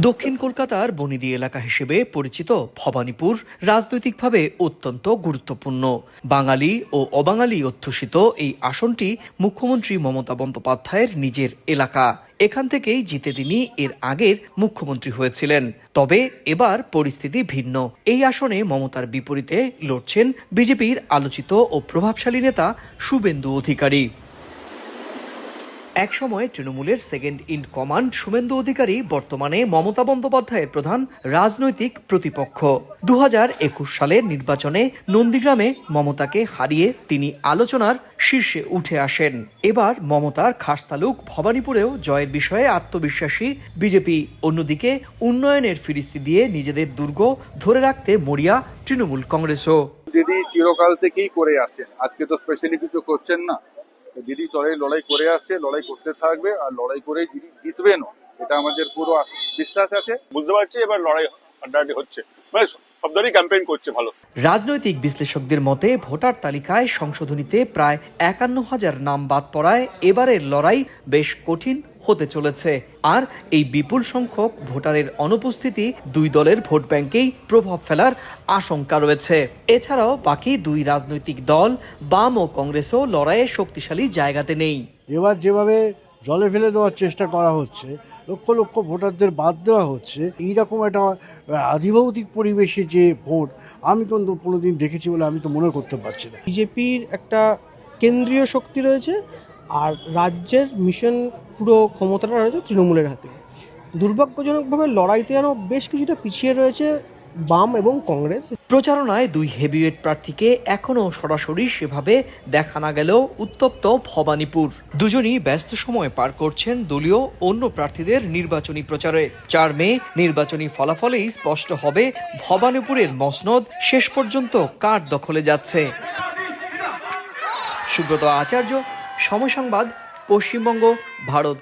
দক্ষিণ কলকাতার বনিদি এলাকা হিসেবে পরিচিত ভবানীপুর রাজনৈতিকভাবে অত্যন্ত গুরুত্বপূর্ণ। বাঙালি ও অবাঙালি অধ্যুষিত এই আসনটি মুখ্যমন্ত্রী মমতা বন্দ্যোপাধ্যায়ের নিজের এলাকা। এখান থেকেই জিতে তিনি এর আগের মুখ্যমন্ত্রী হয়েছিলেন। তবে এবার পরিস্থিতি ভিন্ন। এই আসনে মমতার বিপরীতে লড়ছেন বিজেপির আলোচিত ও প্রভাবশালী নেতা শুভেন্দু অধিকারী। একসময় তৃণমূলের second in command Suvendu Adhikari বর্তমানে মমতা বন্দ্যোপাধ্যায়ের প্রধান রাজনৈতিক প্রতিপক্ষ। 2021 সালের নির্বাচনে নন্দীগ্রামে মমতাকে হারিয়ে তিনি আলোচনার শীর্ষে উঠে আসেন। এবার মমতার খাসতালুক ভবানীপুরেও জয়ের বিষয়ে আত্মবিশ্বাসী বিজেপি। অন্যদিকে উন্নয়নের ফিরিস্তি দিয়ে নিজেদের দুর্গ ধরে রাখতে মরিয়া তৃণমূল কংগ্রেসও। দিদি চিরকাল থেকেই করে আসছেন, আজকে তো স্পেশালি কিছু করছেন না। দিদি লড়াই করে আসছে, লড়াই করতে থাকবে, আর লড়াই করে দিদি জিতবেনও, এটা আমাদের পুরো বিশ্বাস আছে। বুঝতে পারছি এবার লড়াই হাড্ডাহাড্ডি হচ্ছে, মানে সব দলই ক্যাম্পেইন করছে ভালো। রাজনৈতিক বিশ্লেষকদের মতে ভোটার তালিকায় সংশোধনীতে প্রায় 51,000 নাম বাদ পড়ায় এবারের লড়াই বেশ কঠিন হতে চলেছে। আর এই বিপুল সংখ্যক ভোটারের অনুপস্থিতি দুই দলের ভোট ব্যাংকেই প্রভাব ফেলার আশঙ্কা রয়েছে। এছাড়াও বাকি দুই রাজনৈতিক দল বাম ও কংগ্রেসও লড়াইয়ে শক্তিশালী জায়গাতে নেই। এবার যেভাবে জলে ফেলে দেওয়ার চেষ্টা করা হচ্ছে, লক্ষ লক্ষ ভোটারদের বাদ দেওয়া হচ্ছে, এইরকম একটা আধিভৌতিক পরিবেশে যে ভোট আমি কিন্তু কোনোদিন দেখেছি বলে আমি তো মনে করতে পারছি না। বিজেপির একটা কেন্দ্রীয় শক্তি রয়েছে আর রাজ্যের মিশন পুরো ক্ষমতাটা রয়েছে তৃণমূলের হাতে। দুর্ভাগ্যজনকভাবে লড়াইতে যেন বেশ কিছুটা পিছিয়ে রয়েছে বাম এবং কংগ্রেস। প্রচারণায় দুই হেভিওয়েট প্রার্থীকে এখনও সরাসরি সেভাবে দেখা না গেলেও উত্তপ্ত ভবানীপুর। দুজনই ব্যস্ত সময় পার করছেন দলীয় অন্য প্রার্থীদের নির্বাচনী প্রচারে। 4 মে নির্বাচনী ফলাফলেই স্পষ্ট হবে ভবানীপুরের মসনদ শেষ পর্যন্ত কার দখলে যাচ্ছে। সুব্রত আচার্য, সময় সংবাদ, পশ্চিমবঙ্গ, ভারত।